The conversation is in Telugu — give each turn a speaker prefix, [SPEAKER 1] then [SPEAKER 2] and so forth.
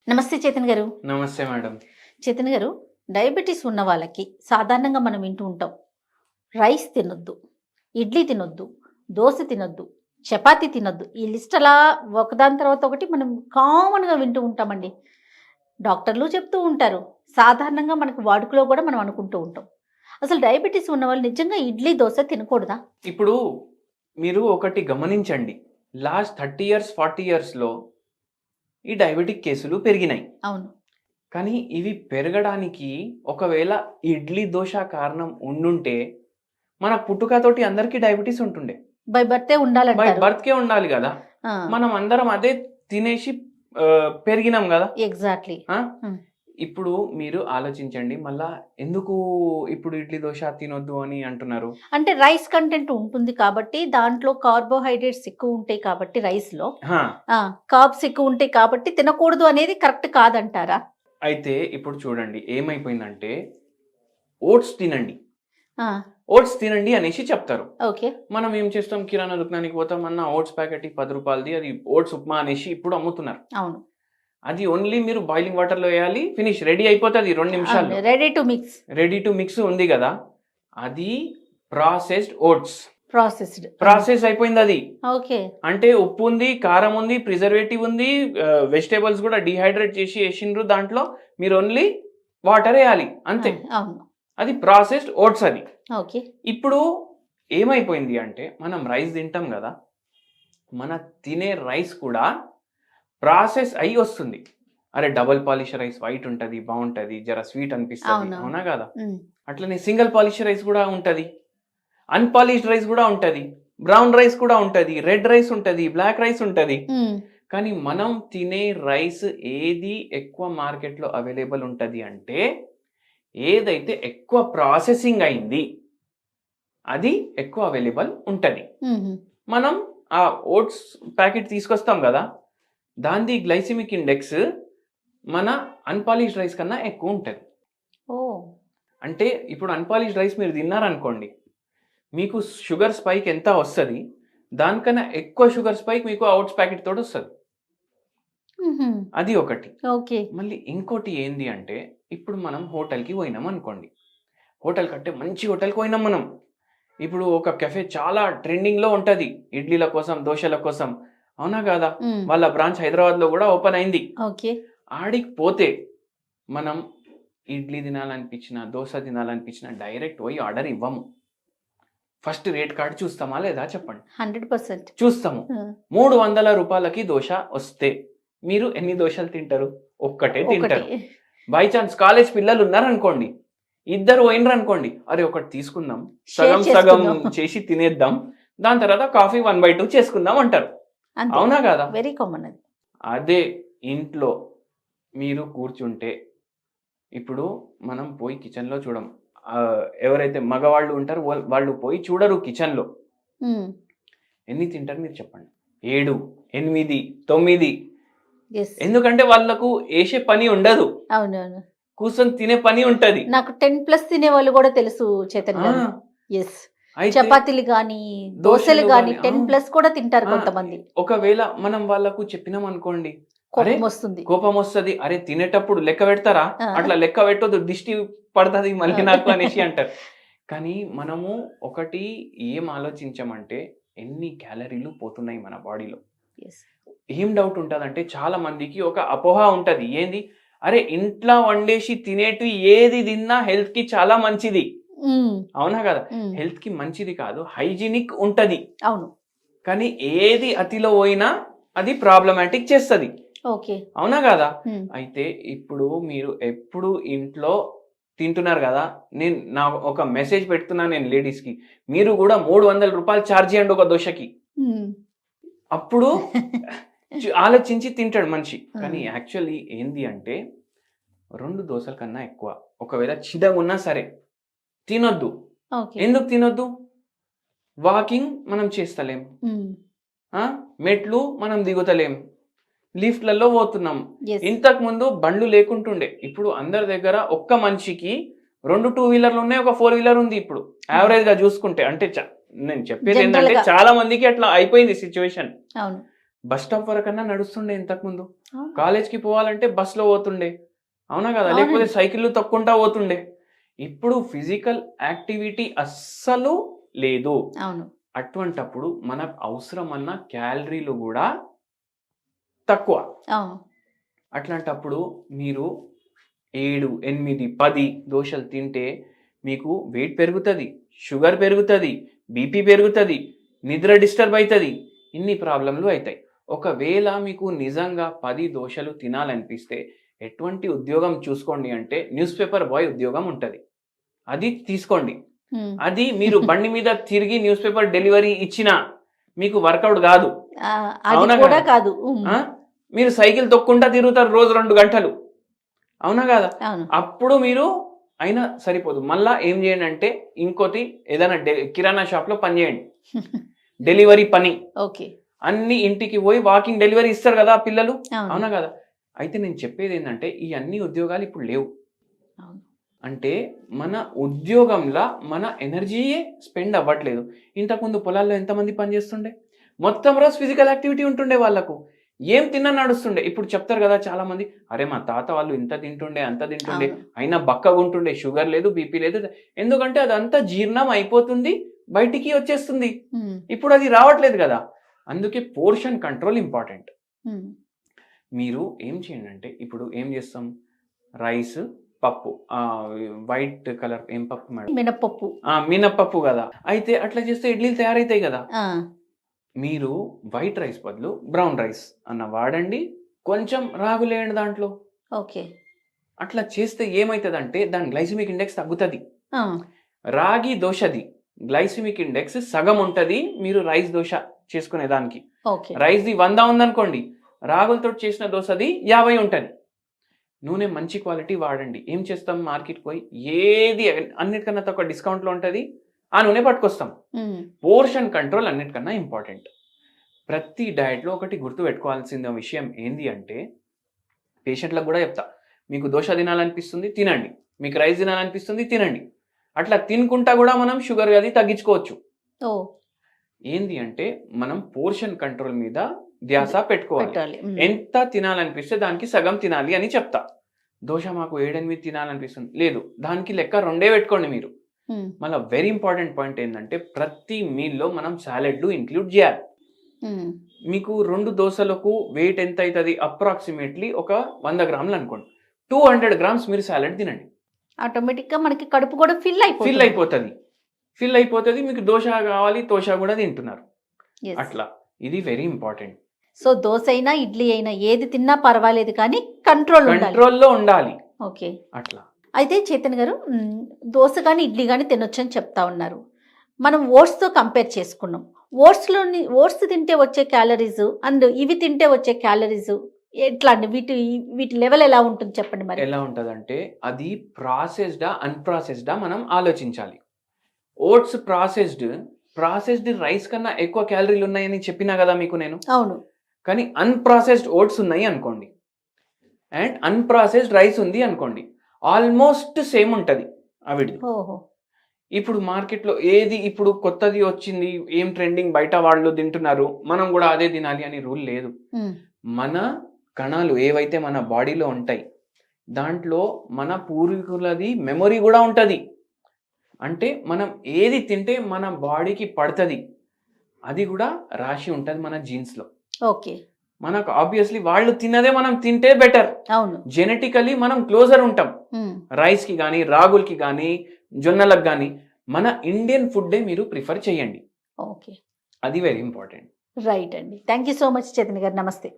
[SPEAKER 1] నమస్తే చేతన్ గారు.
[SPEAKER 2] నమస్తే మేడం.
[SPEAKER 1] చేతన్ గారు, డయాబెటీస్ ఉన్న వాళ్ళకి సాధారణంగా మనం వింటూ ఉంటాం. రైస్ తినొద్దు, ఇడ్లీ తినొద్దు, దోస తినొద్దు, చపాతీ తినొద్దు. ఈ లిస్ట్ అలా ఒకదాని తర్వాత ఒకటి మనం కామన్‌గా వింటూ ఉంటామండి. డాక్టర్లు చెప్తూ ఉంటారు. సాధారణంగా మనకు వాడుకలో కూడా మనం అనుకుంటూ ఉంటాం. అసలు డయాబెటీస్ ఉన్నవాళ్ళు నిజంగా ఇడ్లీ, దోస తినకూడదా?
[SPEAKER 2] ఇప్పుడు మీరు ఒకటి గమనించండి. లాస్ట్ 30 ఇయర్స్, 40 ఇయర్స్‌లో ఈ డయాబెటిక్ కేసులు పెరిగినాయి.
[SPEAKER 1] అవును.
[SPEAKER 2] కానీ ఇవి పెరగడానికి ఒకవేళ ఇడ్లీ, దోస కారణం ఉండుంటే మన పుట్టుకతోటి అందరికీ డయాబెటీస్ ఉంటుండే.
[SPEAKER 1] బై బర్తే
[SPEAKER 2] బై
[SPEAKER 1] ఉండాలంటారు.
[SPEAKER 2] బర్త్‌కే ఉండాలి గదా!
[SPEAKER 1] ఆ!
[SPEAKER 2] మనం అందరం అదే తినేసి పెరిగినాం గదా!
[SPEAKER 1] ఎగ్జాక్ట్‌లీ.
[SPEAKER 2] ఆ!
[SPEAKER 1] హ్మ్.
[SPEAKER 2] ఇప్పుడు మీరు ఆలోచించండి. మళ్ళా ఎందుకు ఇప్పుడు ఇడ్లీ, దోస తినొద్దు అని అంటున్నారు?
[SPEAKER 1] అంటే రైస్ కంటెంట్ ఉంటుంది కాబట్టి దాంట్లో కార్బోహైడ్రేట్స్ ఎక్కువ ఉంటాయి కాబట్టి రైస్‌లో
[SPEAKER 2] హా!
[SPEAKER 1] కార్బ్స్ ఎక్కువ ఉంటాయి కాబట్టి తినకూడదు అనేది కరెక్ట్ కాదంటారా?
[SPEAKER 2] అయితే ఇప్పుడు చూడండి ఏమైపోయిందంటే ఓట్స్ తినండి.
[SPEAKER 1] ఆ!
[SPEAKER 2] ఓట్స్ తినండి అనేసి చెప్తారు.
[SPEAKER 1] ఓకే.
[SPEAKER 2] మనం ఏం చేస్తాం కిరాణా దుకాణానికి పోతాం అన్న ఓట్స్ ప్యాకెట్ ₹10 అది ఓట్స్ ఉప్మా అనేసి ఇప్పుడు అమ్ముతున్నారు.
[SPEAKER 1] అవును.
[SPEAKER 2] అది ఓన్లీ మీరు బాయిలింగ్ వాటర్‌లో వేయాలి. ఫినిష్ రెడీ అయిపోతది 2 నిమిషాల్లో.
[SPEAKER 1] అవును. Ready to mix.
[SPEAKER 2] Ready to mix ఉంది గదా! అది ప్రాసెస్డ్ ఓట్స్.
[SPEAKER 1] ప్రాసెస్డ్.
[SPEAKER 2] ప్రాసెస్ అయిపోయింది అది.
[SPEAKER 1] ఓకే.
[SPEAKER 2] అంటే ఉప్పు ఉంది, కారం ఉంది, ప్రిజర్వేటివ్ ఉంది, వెజిటబుల్స్ కూడా డీహైడ్రేట్ చేసి ఏసిండ్రు దాంట్లో. మీరు ఓన్లీ వాటర్ వేయాలి అంతే.
[SPEAKER 1] అవును.
[SPEAKER 2] అది ప్రాసెస్డ్ ఓట్స్ అది.
[SPEAKER 1] ఓకే.
[SPEAKER 2] ఇప్పుడు ఏమైపోయింది అంటే మనం రైస్ తింటాం కదా, మన తినే రైస్ కూడా ప్రాసెస్ అయి వస్తుంది. అరే డబుల్ పాలిష్ రైస్ వైట్ ఉంటుంది బాగుంటుంది జర స్వీట్ అనిపిస్తుంది,
[SPEAKER 1] అవును.
[SPEAKER 2] అవునా కదా?
[SPEAKER 1] హ్మ్.
[SPEAKER 2] అట్లనే సింగిల్ పాలిష్ రైస్ కూడా ఉంటుంది, అన్పాలిష్డ్ రైస్ కూడా ఉంటుంది, బ్రౌన్ రైస్ కూడా ఉంటుంది, రెడ్ రైస్ ఉంటుంది, బ్లాక్ రైస్ ఉంటుంది.
[SPEAKER 1] హ్మ్.
[SPEAKER 2] కానీ మనం తినే రైస్ ఏది ఎక్కువ మార్కెట్లో అవైలబుల్ ఉంటుంది అంటే ఏదైతే ఎక్కువ ప్రాసెసింగ్ అయింది అది ఎక్కువ అవైలబుల్ ఉంటుంది.
[SPEAKER 1] హుహు.
[SPEAKER 2] మనం ఆ ఓట్స్ ప్యాకెట్ తీసుకొస్తాం కదా, దాని గ్లైసిమిక్ ఇండెక్స్ మన అన్పాలిష్డ్ రైస్ కన్నా ఎక్కువ ఉంటుంది.
[SPEAKER 1] ఓహ్!
[SPEAKER 2] అంటే ఇప్పుడు అన్పాలిష్డ్ రైస్ మీరు తిన్నారనుకోండి, మీకు షుగర్ స్పైక్ ఎంత వస్తుంది, దానికన్నా ఎక్కువ షుగర్ స్పైక్ మీకు ఓట్స్ ప్యాకెట్ తోటి వస్తుంది.
[SPEAKER 1] హుహు.
[SPEAKER 2] అది ఒకటి.
[SPEAKER 1] ఓకే.
[SPEAKER 2] మళ్ళీ ఇంకోటి ఏంది అంటే ఇప్పుడు మనం హోటల్కి పోయినాం అనుకోండి, హోటల్ కంటే మంచి హోటల్కి పోయినాం మనం. ఇప్పుడు ఒక కెఫే చాలా ట్రెండింగ్లో ఉంటుంది ఇడ్లీల కోసం, దోశల కోసం, అవునా కాదా?
[SPEAKER 1] హ్మ్.
[SPEAKER 2] వాళ్ళ బ్రాంచ్ హైదరాబాద్లో కూడా ఓపెన్ అయింది.
[SPEAKER 1] ఓకే.
[SPEAKER 2] ఆడికి పోతే మనం ఇడ్లీ తినాలనిపించిన, దోశ తినాలనిపించిన డైరెక్ట్ పోయి ఆర్డర్ ఇవ్వము. ఫస్ట్ రేట్ కార్డ్ చూస్తామా లేదా చెప్పండి?
[SPEAKER 1] 100%.
[SPEAKER 2] చూస్తాము.
[SPEAKER 1] హ్మ్.
[SPEAKER 2] ₹300కి దోశ వస్తే మీరు ఎన్ని దోశలు తింటారు? ఒక్కటే తింటారు.
[SPEAKER 1] ఒకటి.
[SPEAKER 2] బై ఛాన్స్ కాలేజ్ పిల్లలు ఉన్నారనుకోండి, ఇద్దరు పోయినరు అనుకోండి, అరే ఒకటి తీసుకుందాం,
[SPEAKER 1] షేర్
[SPEAKER 2] సగం సగం
[SPEAKER 1] చేసుకుందాం.
[SPEAKER 2] చేసి తినేద్దాం, దాని తర్వాత కాఫీ 1/2 చేసుకుందాం అంటారు,
[SPEAKER 1] అంతే.
[SPEAKER 2] అవునా కాదా?
[SPEAKER 1] వెరీ కామన్ అది.
[SPEAKER 2] అదే ఇంట్లో మీరు కూర్చుంటే ఇప్పుడు మనం పోయి కిచెన్లో చూడం. ఎవరైతే మగవాళ్ళు ఉంటారో వాళ్ళు పోయి చూడరు కిచెన్లో.
[SPEAKER 1] హ్మ్.
[SPEAKER 2] ఎన్ని తింటారు మీరు చెప్పండి? 7, 8, 9.
[SPEAKER 1] యెస్.
[SPEAKER 2] ఎందుకంటే వాళ్ళకు ఏసే పని ఉండదు,
[SPEAKER 1] అవునవును.
[SPEAKER 2] కూర్చొని తినే పని ఉంటది.
[SPEAKER 1] నాకు 10+ తినేవాళ్ళు కూడా తెలుసు చేతన్ గారు.
[SPEAKER 2] ఆ!
[SPEAKER 1] యెస్.
[SPEAKER 2] అయితే
[SPEAKER 1] చపాతీలు గాని, దోసలు గాని 10+ కూడా తింటారు కొంతమంది.
[SPEAKER 2] ఒకవేళ మనం వాళ్ళకు చెప్పినాం అనుకోండి, అరే
[SPEAKER 1] కోపమొస్తుంది.
[SPEAKER 2] కోపం వస్తుంది, అరే తినేటప్పుడు లెక్క పెడతారా,
[SPEAKER 1] ఆ!
[SPEAKER 2] అట్లా లెక్క పెట్టొద్దు దిష్టి పడుతుంది మళ్ళీ
[SPEAKER 1] ఆ!
[SPEAKER 2] నాకు అనేసి అంటారు. కానీ మనము ఒకటి ఏం ఆలోచించమంటే ఎన్ని క్యాలరీలు పోతున్నాయి మన బాడీలో.
[SPEAKER 1] యెస్.
[SPEAKER 2] ఏం డౌట్ ఉంటుందంటే చాలా మందికి ఒక అపోహ ఉంటుంది, ఏంది, అరే ఇంట్లో వండేసి తినేటివి ఏది తిన్నా హెల్త్కి చాలా మంచిది,
[SPEAKER 1] హ్మ్.
[SPEAKER 2] అవునా కదా?
[SPEAKER 1] హ్మ్.
[SPEAKER 2] హెల్త్కి మంచిది కాదు, హైజీనిక్ ఉంటుంది.
[SPEAKER 1] అవును.
[SPEAKER 2] కానీ ఏది అతిలో పోయినా అది ప్రాబ్లమాటిక్ చేస్తుంది,
[SPEAKER 1] ఓకే.
[SPEAKER 2] అవునా కదా?
[SPEAKER 1] హ్మ్.
[SPEAKER 2] అయితే ఇప్పుడు మీరు ఎప్పుడు ఇంట్లో తింటున్నారు కదా, నేను నా ఒక మెసేజ్ పెడుతున్నాను నేను లేడీస్కి, మీరు కూడా ₹300 ఛార్జ్ చేయండి ఒక దోశకి.
[SPEAKER 1] హ్మ్.
[SPEAKER 2] అప్పుడు ఆలోచించి తింటాడు మనిషి. కానీ
[SPEAKER 1] హ్మ్.
[SPEAKER 2] యాక్చువల్లీ ఏంది అంటే 2 దోశల కన్నా ఎక్కువ ఒకవేళ చిన్నగా ఉన్నా సరే తినొద్దు.
[SPEAKER 1] ఓకే.
[SPEAKER 2] ఎందుకు తినొద్దు? వాకింగ్ మనం చేస్తలేం,
[SPEAKER 1] హ్మ్.
[SPEAKER 2] మెట్లు మనం దిగుతలేం, లిఫ్ట్లలో పోతున్నాం.
[SPEAKER 1] యెస్.
[SPEAKER 2] ఇంతకుముందు బండ్లు లేకుంటుండే, ఇప్పుడు అందరి దగ్గర ఒక్క మనిషికి 2 2 వీలర్లు ఉన్నాయి, ఒక 4 వీలర్ ఉంది ఇప్పుడు యావరేజ్గా చూసుకుంటే. అంటే నేను చెప్పేది ఏంటంటే
[SPEAKER 1] జనరల్‌గా.
[SPEAKER 2] చాలా మందికి అట్లా అయిపోయింది సిచ్యువేషన్.
[SPEAKER 1] అవును.
[SPEAKER 2] బస్ స్టాప్ వరకన్నా నడుస్తుండే ఇంతకుముందు.
[SPEAKER 1] అవును.
[SPEAKER 2] కాలేజ్కి పోవాలంటే బస్లో పోతుండే, అవునా కదా,
[SPEAKER 1] అవునండి.
[SPEAKER 2] లేకపోతే సైకిళ్ళు తొక్కుంటా పోతుండే. ఇప్పుడు ఫిజికల్ యాక్టివిటీ అస్సలు లేదు.
[SPEAKER 1] అవును.
[SPEAKER 2] అటువంటప్పుడు మనకు అవసరమన్న క్యాలరీలు కూడా తక్కువ.
[SPEAKER 1] అవును.
[SPEAKER 2] అట్లాంటప్పుడు మీరు 7, 8, 10 దోశలు తింటే మీకు వెయిట్ పెరుగుతుంది, షుగర్ పెరుగుతుంది, బీపీ పెరుగుతుంది, నిద్ర డిస్టర్బ్ అవుతుంది, ఇన్ని ప్రాబ్లంలు అవుతాయి. ఒకవేళ మీకు నిజంగా 10 దోశలు తినాలనిపిస్తే ఎటువంటి ఉద్యోగం చూసుకోండి అంటే న్యూస్ పేపర్ బాయ్ ఉద్యోగం ఉంటుంది, అది తీసుకోండి.
[SPEAKER 1] ఉమ్.
[SPEAKER 2] అది మీరు బండి మీద తిరిగి న్యూస్ పేపర్ డెలివరీ ఇచ్చినా మీకు వర్కౌట్ కాదు.
[SPEAKER 1] ఆ, అది
[SPEAKER 2] అవునా
[SPEAKER 1] కూడా
[SPEAKER 2] కదా?
[SPEAKER 1] కాదు.
[SPEAKER 2] ఆ? మీరు సైకిల్ తొక్కుంటా తిరుగుతారు రోజు 2 గంటలు, అవునా కదా?
[SPEAKER 1] అవును.
[SPEAKER 2] అప్పుడు మీరు అయినా సరిపోదు. మళ్ళా ఏం చేయండి అంటే ఇంకోటి ఏదైనా కిరాణా షాప్లో పని చేయండి, డెలివరీ పని.
[SPEAKER 1] ఓకే.
[SPEAKER 2] అన్ని ఇంటికి పోయి వాకింగ్ డెలివరీ ఇస్తారు కదా పిల్లలు,
[SPEAKER 1] అవును.
[SPEAKER 2] అవునా కదా? అయితే నేను చెప్పేది ఏంటంటే ఈ అన్ని ఉద్యోగాలు ఇప్పుడు లేవు.
[SPEAKER 1] అవును.
[SPEAKER 2] అంటే మన ఉద్యోగంలో మన ఎనర్జీయే స్పెండ్ అవ్వట్లేదు. ఇంతకుముందు పొలాల్లో ఎంతమంది పని చేస్తుండే, మొత్తం రోజు ఫిజికల్ యాక్టివిటీ ఉంటుండే వాళ్ళకు, ఏం తిన్నా నడుస్తుండే. ఇప్పుడు చెప్తారు కదా చాలా మంది, అరే మా తాత వాళ్ళు ఇంత తింటుండే అంత తింటుండే,
[SPEAKER 1] అవును.
[SPEAKER 2] అయినా బక్కగా ఉంటుండే, షుగర్ లేదు బీపీ లేదు. ఎందుకంటే అదంతా జీర్ణం అయిపోతుంది, బయటికి వచ్చేస్తుంది.
[SPEAKER 1] ఉమ్.
[SPEAKER 2] ఇప్పుడు అది రావట్లేదు కదా. అందుకే పోర్షన్ కంట్రోల్ ఇంపార్టెంట్.
[SPEAKER 1] ఉమ్.
[SPEAKER 2] మీరు ఏం చేయండి అంటే ఇప్పుడు ఏం చేస్తాం, రైస్ పప్పు, వైట్ కలర్ ఏం పప్పు మేడం,
[SPEAKER 1] మినపప్పు.
[SPEAKER 2] మినప్పప్పు కదా. అయితే అట్లా చేస్తే ఇడ్లీలు తయారవుతాయి కదా.
[SPEAKER 1] ఆ,
[SPEAKER 2] మీరు వైట్ రైస్ బదులు బ్రౌన్ రైస్ అన్న వాడండి, కొంచెం రాగులేయండి దాంట్లో.
[SPEAKER 1] ఓకే.
[SPEAKER 2] అట్లా చేస్తే ఏమవుతుందంటే దాని గ్లైసిమిక్ ఇండెక్స్ తగ్గుతుంది.
[SPEAKER 1] ఆ,
[SPEAKER 2] రాగి దోశది గ్లైసిమిక్ ఇండెక్స్ సగం ఉంటుంది మీరు రైస్ దోశ చేసుకునే దానికి.
[SPEAKER 1] ఓకే.
[SPEAKER 2] రైస్ది 100 ఉందనుకోండి, రాగులతో చేసిన దోశది 50 ఉంటుంది. నూనె మంచి క్వాలిటీ వాడండి. ఏం చేస్తాం, మార్కెట్కి పోయి ఏది అన్నిటికన్నా తక్కువ డిస్కౌంట్లో ఉంటుంది ఆ నూనె పట్టుకొస్తాం.
[SPEAKER 1] ఉమ్.
[SPEAKER 2] పోర్షన్ కంట్రోల్ అన్నిటికన్నా ఇంపార్టెంట్. ప్రతి డయట్లో ఒకటి గుర్తు పెట్టుకోవాల్సిన విషయం ఏంది అంటే, పేషెంట్లకు కూడా చెప్తా, మీకు దోశ తినాలనిపిస్తుంది తినండి, మీకు రైస్ తినాలనిపిస్తుంది తినండి. అట్లా తినుకుంటా కూడా మనం షుగర్ అది తగ్గించుకోవచ్చు.
[SPEAKER 1] ఓ,
[SPEAKER 2] ఏంది అంటే మనం పోర్షన్ కంట్రోల్ మీద ధ్యాస పెట్టుకోవాలి.
[SPEAKER 1] పెట్టాలి. ఉమ్.
[SPEAKER 2] ఎంత తినాలనిపిస్తే దానికి సగం తినాలి అని చెప్తా. దోశ మాకు 7-8 తినాలనిపిస్తుంది, లేదు దానికి లెక్క 2 పెట్టుకోండి మీరు.
[SPEAKER 1] ఉమ్.
[SPEAKER 2] మళ్ళీ వెరీ ఇంపార్టెంట్ పాయింట్ ఏంటంటే ప్రతి మీల్లో మనం సాలెడ్లు ఇంక్లూడ్ చేయాలి.
[SPEAKER 1] ఉమ్.
[SPEAKER 2] మీకు 2 దోశలకు వెయిట్ ఎంత అవుతుంది, అప్రాక్సిమేట్లీ ఒక 100 గ్రాములు అనుకోండి, 200 గ్రామ్స్ మీరు సాలెడ్ తినండి.
[SPEAKER 1] ఆటోమేటిక్గా మనకి కడుపు కూడా ఫిల్
[SPEAKER 2] అయిపోతుంది. మీకు దోశ కావాలి, దోశ కూడా తింటున్నారు.
[SPEAKER 1] Yes.
[SPEAKER 2] అట్లా ఇది వెరీ ఇంపార్టెంట్.
[SPEAKER 1] సో దోశ అయినా ఇడ్లీ అయినా ఏది తిన్నా పర్వాలేదు కానీ కంట్రోల్లో
[SPEAKER 2] ఉండాలి.
[SPEAKER 1] ఓకే.
[SPEAKER 2] అట్లా
[SPEAKER 1] అయితే చైతన్య గారు, దోశ కానీ ఇడ్లీ కానీ తినొచ్చు అని చెప్తా ఉన్నారు. మనం ఓట్స్తో కంపేర్ చేసుకున్నాం. ఓట్స్ తింటే వచ్చే క్యాలరీస్ అండ్ ఇవి తింటే వచ్చే క్యాలరీస్ ఎట్లా అండి, వీటి లెవెల్ ఎలా ఉంటుంది చెప్పండి మరి.
[SPEAKER 2] ఎలా ఉంటుందంటే అది ప్రాసెస్డా అన్ప్రాసెస్డా మనం ఆలోచించాలి. ఓట్స్ ప్రాసెస్డ్ రైస్ కన్నా ఎక్కువ క్యాలరీలు ఉన్నాయని చెప్పినా కదా మీకు నేను.
[SPEAKER 1] అవును.
[SPEAKER 2] కానీ అన్ప్రాసెస్డ్ ఓట్స్ ఉన్నాయి అనుకోండి అండ్ అన్ప్రాసెస్డ్ రైస్ ఉంది అనుకోండి, ఆల్మోస్ట్ సేమ్ ఉంటుంది అవిడిది.
[SPEAKER 1] ఓహో.
[SPEAKER 2] ఇప్పుడు మార్కెట్లో ఏది ఇప్పుడు కొత్తది వచ్చింది, ఏం ట్రెండింగ్, బయట వాళ్ళు తింటున్నారు, మనం కూడా అదే తినాలి అని రూల్ లేదు. మన కణాలు ఏవైతే మన బాడీలో ఉంటాయి దాంట్లో మన పూర్వీకులది మెమొరీ కూడా ఉంటుంది. అంటే మనం ఏది తింటే మన బాడీకి పడుతుంది అది కూడా రాసి ఉంటుంది మన జీన్స్లో.
[SPEAKER 1] ఓకే.
[SPEAKER 2] మనకు ఆబ్వియస్లీ వాళ్ళు తిన్నదే మనం తింటే బెటర్.
[SPEAKER 1] అవును.
[SPEAKER 2] జెనెటికలీ మనం క్లోజర్ ఉంటాం రైస్కి కానీ రాగులకి కానీ జొన్నలకు కానీ. మన ఇండియన్ ఫుడ్డే మీరు ప్రిఫర్ చేయండి.
[SPEAKER 1] ఓకే.
[SPEAKER 2] అది వెరీ ఇంపార్టెంట్.
[SPEAKER 1] రైట్ అండి. Thank you so much Chaitanya గారు. నమస్తే.